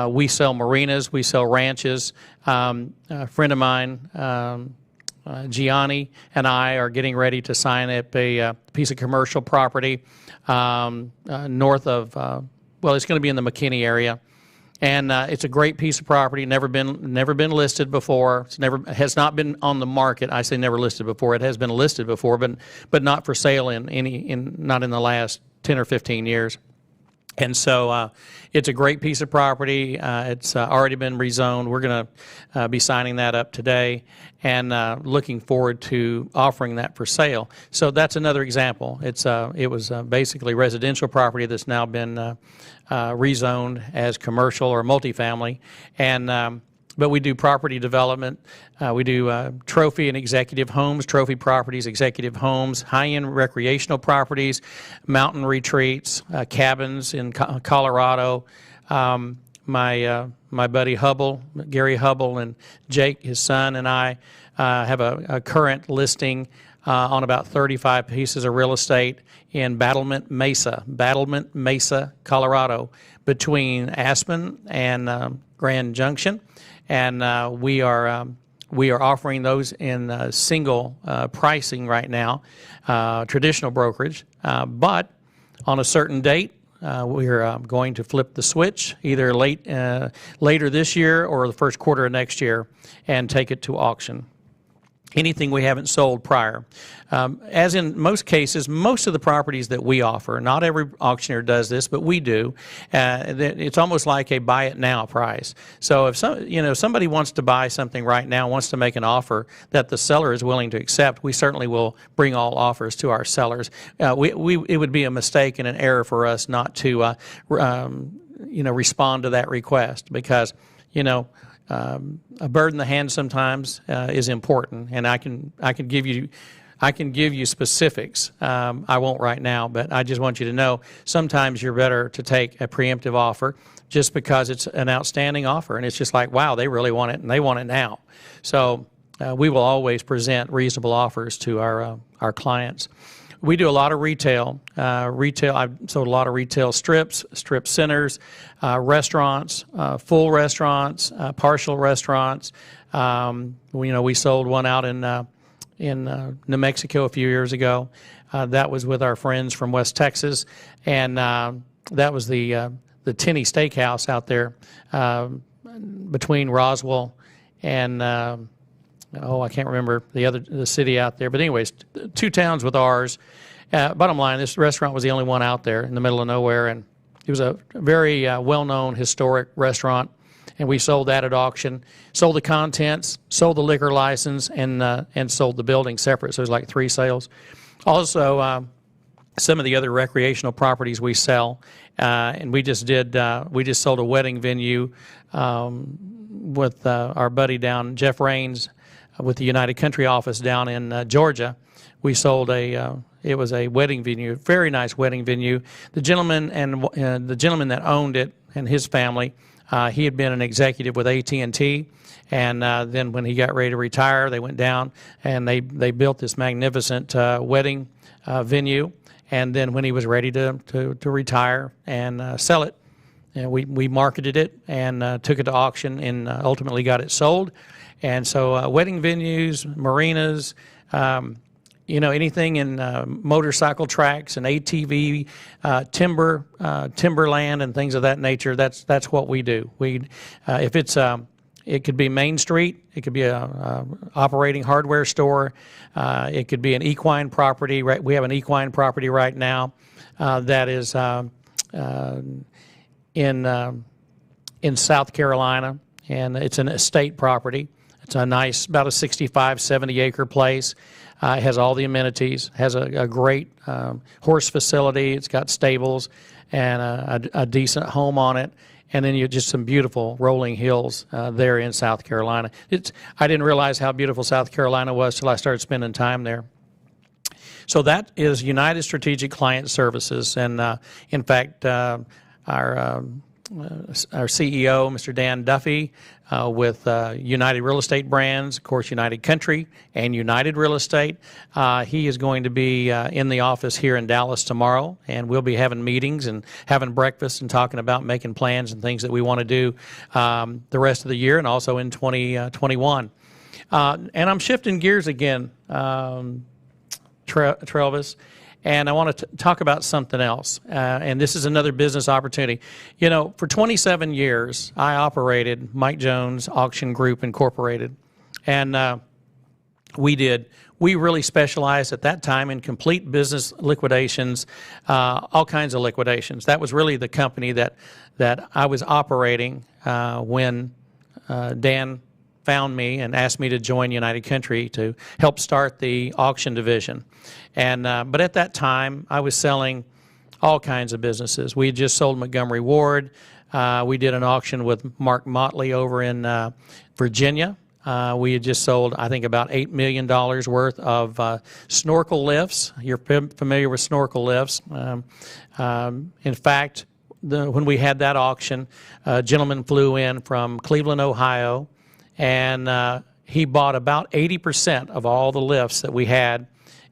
we sell marinas, we sell ranches. A friend of mine, Gianni, and I are getting ready to sign up a piece of commercial property north of, well, it's going to be in the McKinney area. And it's a great piece of property. Never been listed before. Has not been on the market. I say never listed before. It has been listed before, but not for sale not in the last 10 or 15 years. And so it's a great piece of property. It's already been rezoned. We're going to be signing that up today, and looking forward to offering that for sale. So that's another example. It was basically residential property that's now been rezoned as commercial or multifamily, and but we do property development. We do trophy and executive homes, trophy properties, executive homes, high-end recreational properties, mountain retreats, cabins in Colorado. My buddy Hubble, Gary Hubble, and Jake, his son, and I have a current listing on about 35 pieces of real estate in Battlement Mesa, Colorado, between Aspen and Grand Junction. And we are offering those in single pricing right now, traditional brokerage. But on a certain date, we're going to flip the switch either later this year or the first quarter of next year and take it to auction. Anything we haven't sold prior. As in most cases, most of the properties that we offer, not every auctioneer does this, but we do, it's almost like a buy it now price. So if somebody wants to buy something right now, wants to make an offer that the seller is willing to accept, we certainly will bring all offers to our sellers. It would be a mistake and an error for us not to respond to that request, because a bird in the hand sometimes is important, and I can give you specifics. I won't right now, but I just want you to know sometimes you're better to take a preemptive offer just because it's an outstanding offer, and it's just like, wow, they really want it, and they want it now. So we will always present reasonable offers to our clients. We do a lot of retail. I've sold a lot of retail strips, strip centers, restaurants, full restaurants, partial restaurants. We sold one out in New Mexico a few years ago. That was with our friends from West Texas, and that was the Tenney Steakhouse out there between Roswell and I can't remember the city out there. But anyways, two towns with ours. Bottom line, this restaurant was the only one out there in the middle of nowhere, and it was a very well-known historic restaurant, and we sold that at auction, sold the contents, sold the liquor license, and sold the building separate. So it was like 3 sales. Also, some of the other recreational properties we sell, and we just sold a wedding venue with our buddy down, Jeff Raines, with the United Country office down in Georgia. We sold it was a wedding venue, very nice wedding venue. The gentleman that owned it and his family, he had been an executive with AT&T, and then when he got ready to retire, they went down and they built this magnificent wedding venue. And then when he was ready to retire and sell it, we marketed it and took it to auction and ultimately got it sold. And so wedding venues, marinas, anything in motorcycle tracks and ATV, timberland and things of that nature. That's what we do. If it's it could be Main Street, it could be a operating hardware store, it could be an equine property. Right, we have an equine property right now that is in South Carolina, and it's an estate property. It's a nice, about a 65, 70 acre place. It has all the amenities, has a great horse facility. It's got stables and a decent home on it. And then you just some beautiful rolling hills there in South Carolina. I didn't realize how beautiful South Carolina was till I started spending time there. So that is United Strategic Client Services. And in fact, our CEO, Mr. Dan Duffy, with United Real Estate Brands, of course, United Country and United Real Estate. He is going to be in the office here in Dallas tomorrow, and we'll be having meetings and having breakfast and talking about making plans and things that we want to do the rest of the year and also in 2021. And I'm shifting gears again, Travis. And I want to talk about something else, and this is another business opportunity. For 27 years, I operated Mike Jones Auction Group Incorporated, and we really specialized at that time in complete business liquidations, all kinds of liquidations. That was really the company that I was operating when Dan found me and asked me to join United Country to help start the auction division. And but at that time, I was selling all kinds of businesses. We had just sold Montgomery Ward. We did an auction with Mark Motley over in Virginia. We had just sold, I think, about $8 million worth of snorkel lifts. You're familiar with snorkel lifts. In fact, when we had that auction, a gentleman flew in from Cleveland, Ohio, and he bought about 80% of all the lifts that we had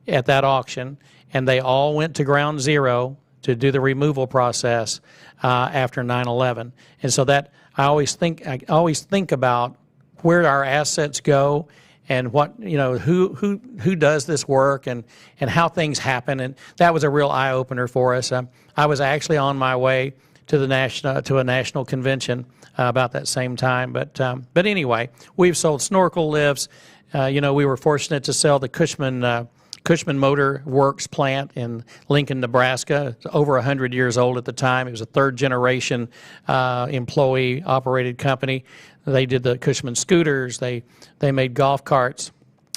at that auction, and they all went to ground zero to do the removal process after 9/11. And so that I always think about where our assets go and what who does this work and how things happen, and that was a real eye opener for us. I was actually on my way to a national convention about that same time, but anyway, we've sold snorkel lifts. We were fortunate to sell the Cushman Motor Works plant in Lincoln, Nebraska. It's over 100 years old at the time. It was a third-generation employee-operated company. They did the Cushman scooters. They made golf carts,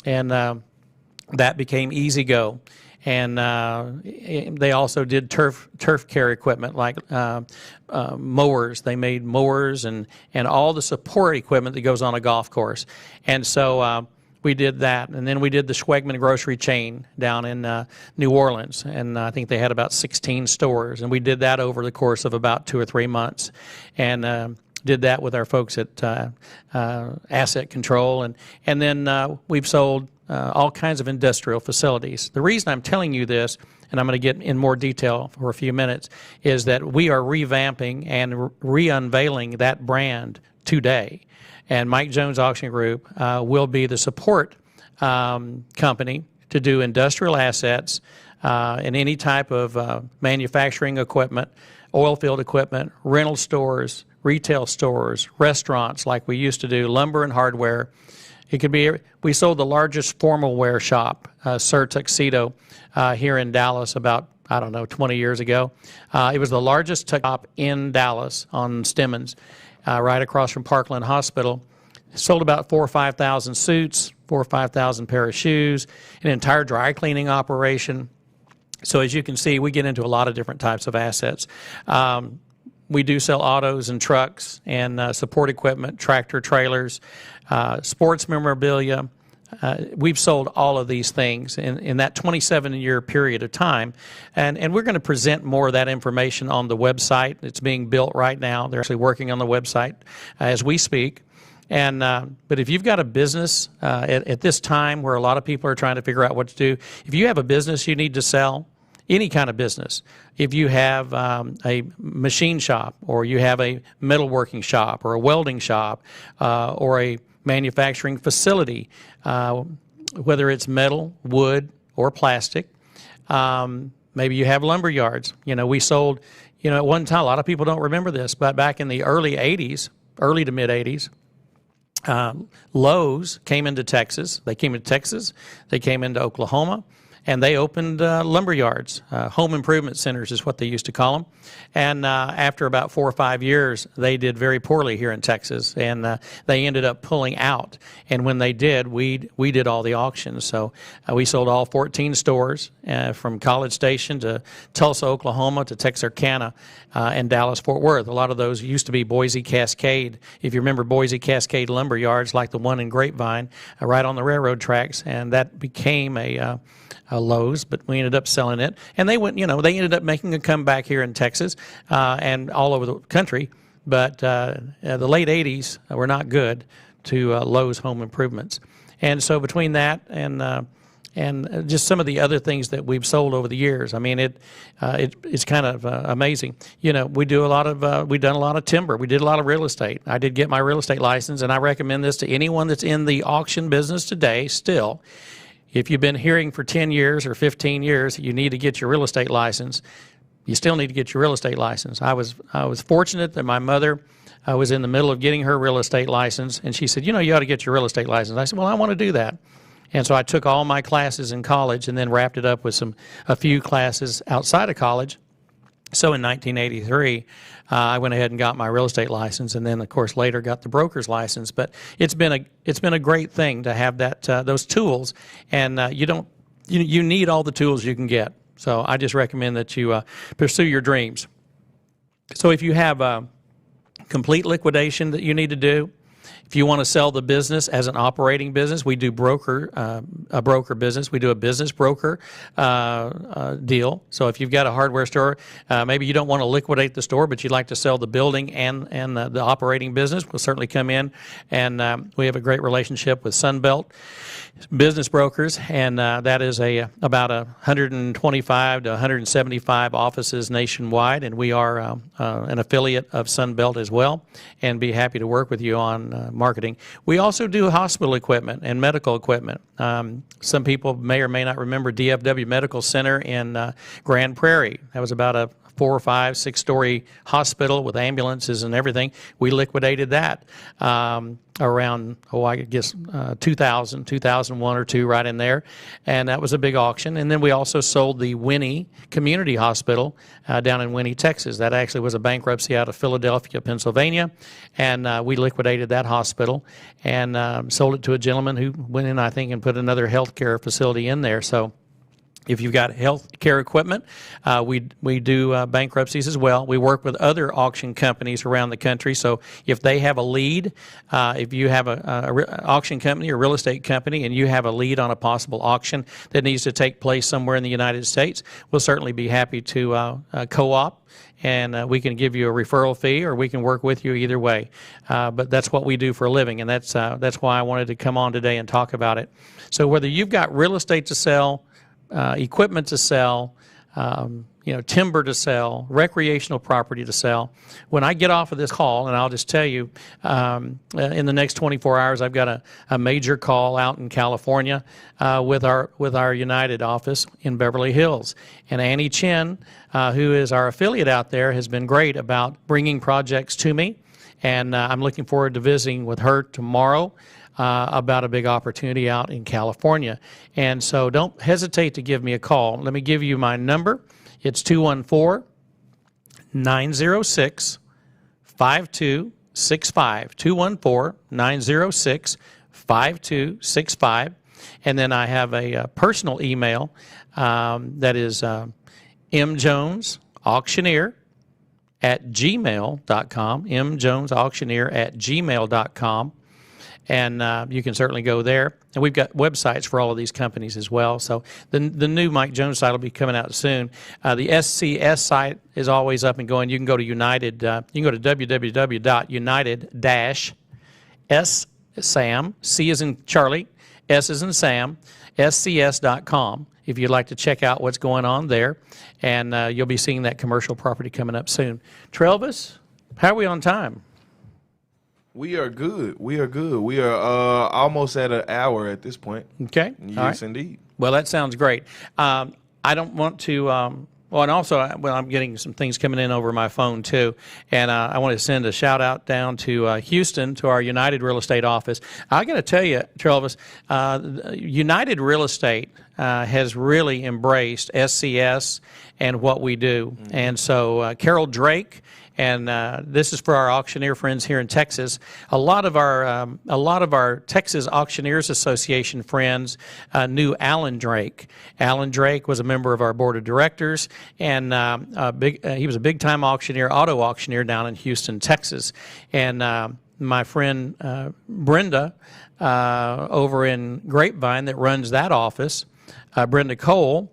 and that became Easy Go. And they also did turf care equipment like mowers. They made mowers and all the support equipment that goes on a golf course. And so we did that, and then we did the Schwegman grocery chain down in New Orleans, and I think they had about 16 stores, and we did that over the course of about 2 or 3 months, and did that with our folks at Asset Control, and then we've sold all kinds of industrial facilities. The reason I'm telling you this, and I'm going to get in more detail for a few minutes, is that we are revamping and re-unveiling that brand today. And Mike Jones Auction Group will be the support company to do industrial assets and any type of manufacturing equipment, oil field equipment, rental stores, retail stores, restaurants like we used to do, lumber and hardware. It could be, we sold the largest formal wear shop, Sir Tuxedo, here in Dallas about, 20 years ago. It was the largest shop in Dallas on Stemmons, right across from Parkland Hospital. Sold about 4,000 or 5,000 suits, 4,000 or 5,000 pair of shoes, an entire dry cleaning operation. So as you can see, we get into a lot of different types of assets. We do sell autos and trucks and support equipment, tractor trailers, sports memorabilia. We've sold all of these things in that 27-year period of time. And we're going to present more of that information on the website. It's being built right now. They're actually working on the website as we speak. And but if you've got a business at this time where a lot of people are trying to figure out what to do, if you have a business you need to sell, any kind of business. If you have a machine shop, or you have a metalworking shop, or a welding shop, or a manufacturing facility, whether it's metal, wood, or plastic. Maybe you have lumber yards. We sold, at one time, a lot of people don't remember this, but back in the early 80s, early to mid 80s, Lowe's came into Texas. They came into Texas. They came into Oklahoma. And they opened lumber yards, home improvement centers is what they used to call them. And after about 4 or 5 years, they did very poorly here in Texas, and they ended up pulling out. And when they did, we did all the auctions. So we sold all 14 stores from College Station to Tulsa, Oklahoma, to Texarkana, and Dallas-Fort Worth. A lot of those used to be Boise Cascade. If you remember Boise Cascade lumber yards, like the one in Grapevine, right on the railroad tracks, and that became a Lowe's, but we ended up selling it. And they went, they ended up making a comeback here in Texas and all over the country. But the late 80s were not good to Lowe's Home Improvements. And so between that and just some of the other things that we've sold over the years, I mean, it's kind of amazing. We do we've done a lot of timber. We did a lot of real estate. I did get my real estate license, and I recommend this to anyone that's in the auction business today still. If you've been hearing for 10 years or 15 years that you need to get your real estate license, you still need to get your real estate license. I was fortunate that my mother was in the middle of getting her real estate license, and she said, you ought to get your real estate license. I said, well, I want to do that. And so I took all my classes in college and then wrapped it up with a few classes outside of college. So in 1983, I went ahead and got my real estate license, and then, of course, later got the broker's license. But it's been a great thing to have those tools, and you need all the tools you can get. So I just recommend that you pursue your dreams. So if you have complete liquidation that you need to do, if you want to sell the business as an operating business, we do a broker business. We do a business broker deal. So if you've got a hardware store, maybe you don't want to liquidate the store, but you'd like to sell the building and the operating business, we'll certainly come in. And we have a great relationship with Sunbelt Business Brokers, and that is about 125 to 175 offices nationwide, and we are an affiliate of Sunbelt as well, and be happy to work with you on marketing. We also do hospital equipment and medical equipment. Some people may or may not remember DFW Medical Center in Grand Prairie. That was about a 4 or 5, 6-story hospital with ambulances and everything. We liquidated that around, I guess 2000, 2001 or 2, right in there. And that was a big auction. And then we also sold the Winnie Community Hospital down in Winnie, Texas. That actually was a bankruptcy out of Philadelphia, Pennsylvania. And we liquidated that hospital and sold it to a gentleman who went in, I think, and put another health care facility in there. So if you've got health care equipment, we do bankruptcies as well. We work with other auction companies around the country. So if they have a lead, if you have an auction company or real estate company and you have a lead on a possible auction that needs to take place somewhere in the United States, we'll certainly be happy to co-op. And we can give you a referral fee, or we can work with you either way. But that's what we do for a living, and that's why I wanted to come on today and talk about it. So whether you've got real estate to sell, equipment to sell, timber to sell, recreational property to sell. When I get off of this call, and I'll just tell you, in the next 24 hours, I've got a major call out in California with our United office in Beverly Hills. And Annie Chen, who is our affiliate out there, has been great about bringing projects to me. And I'm looking forward to visiting with her tomorrow about a big opportunity out in California. And so don't hesitate to give me a call. Let me give you my number. It's 214-906-5265. 214-906-5265. And then I have a personal email that is mjonesauctioneer@gmail.com, mjonesauctioneer@gmail.com. And you can certainly go there. And we've got websites for all of these companies as well. So the new Mike Jones site will be coming out soon. The SCS site is always up and going. You can go to United. You can go to www.united-SSAM, C as in Charlie, S as in Sam, SCS.com. if you'd like to check out what's going on there. And you'll be seeing that commercial property coming up soon. Trelvis, how are we on time? We are good. We are good. We are almost at an hour at this point. Okay. Yes, All right. indeed. Well, that sounds great. I don't want to, well, and also, I'm getting some things coming in over my phone too. And I want to send a shout out down to Houston, to our United Real Estate office. I got to tell you, Travis, United Real Estate has really embraced SCS and what we do. Mm-hmm. And so Carol Drake, and this is for our auctioneer friends here in Texas. A lot of our Texas Auctioneers Association friends knew Alan Drake. Alan Drake was a member of our board of directors, and he was a big-time auctioneer, auto auctioneer down in Houston, Texas. And my friend Brenda over in Grapevine that runs that office, Brenda Cole,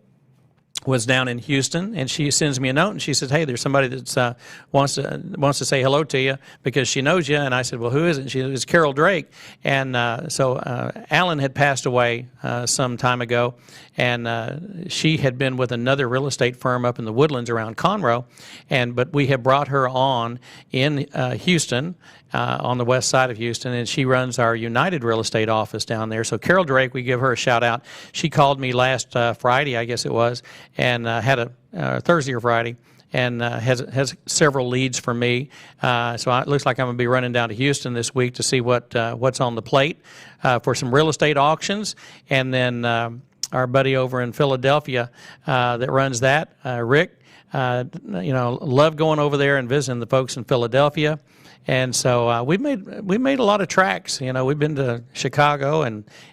was down in Houston, and she sends me a note, and she says, hey, there's somebody that wants to say hello to you because she knows you. And I said, well, who is it? And she said, it's Carol Drake. And so Alan had passed away some time ago, and she had been with another real estate firm up in the Woodlands around Conroe, but we have brought her on in Houston, on the west side of Houston, and she runs our United Real Estate office down there. So Carol Drake, we give her a shout out. She called me last Friday, I guess it was, and had a Thursday or Friday, and has several leads for me. So it looks like I'm going to be running down to Houston this week to see what's on the plate for some real estate auctions. And then our buddy over in Philadelphia that runs that, Rick, love going over there and visiting the folks in Philadelphia. And so we've made a lot of tracks. We've been to Chicago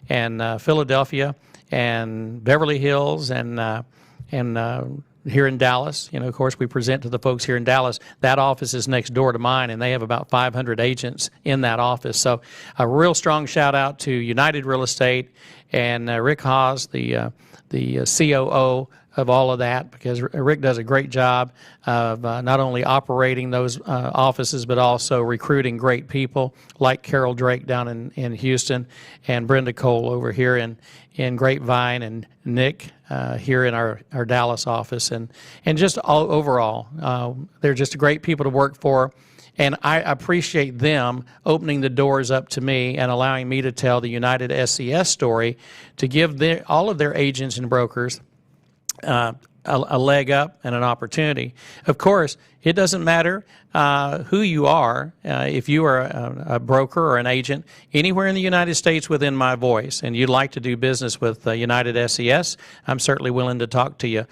and Philadelphia and Beverly Hills and here in Dallas. Of course, we present to the folks here in Dallas. That office is next door to mine, and they have about 500 agents in that office. So a real strong shout out to United Real Estate and Rick Haas, the COO of all of that, because Rick does a great job of not only operating those offices, but also recruiting great people like Carol Drake down in Houston, and Brenda Cole over here in Grapevine, and Nick here in our Dallas office. And just all overall, they're just great people to work for. And I appreciate them opening the doors up to me and allowing me to tell the United SCS story, to give all of their agents and brokers a leg up and an opportunity. Of course, it doesn't matter who you are. If you are a broker or an agent anywhere in the United States within my voice, and you'd like to do business with United SCS, I'm certainly willing to talk to you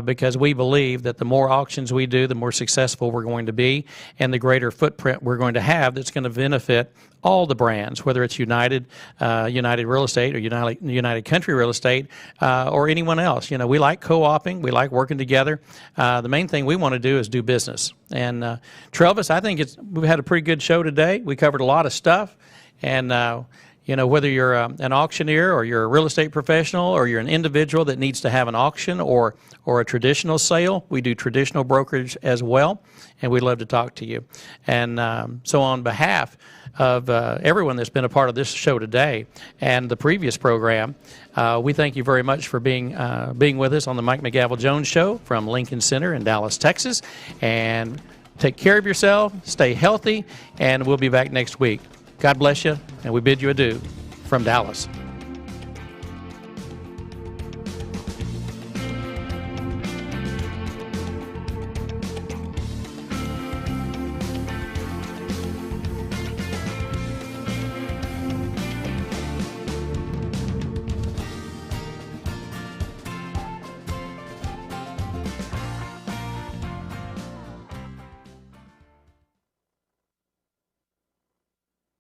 because we believe that the more auctions we do, the more successful we're going to be, and the greater footprint we're going to have that's going to benefit all the brands, whether it's United Real Estate or United Country Real Estate or anyone else. We like co-oping. We like working together. The main thing we want to do is do business. And Travis, I think we've had a pretty good show today. We covered a lot of stuff. And whether you're an auctioneer or you're a real estate professional or you're an individual that needs to have an auction or a traditional sale, we do traditional brokerage as well, and we'd love to talk to you. And so on behalf of everyone that's been a part of this show today and the previous program, we thank you very much for being with us on the Mike McGavel Jones Show from Lincoln Center in Dallas, Texas. And take care of yourself, stay healthy, and we'll be back next week. God bless you, and we bid you adieu from Dallas.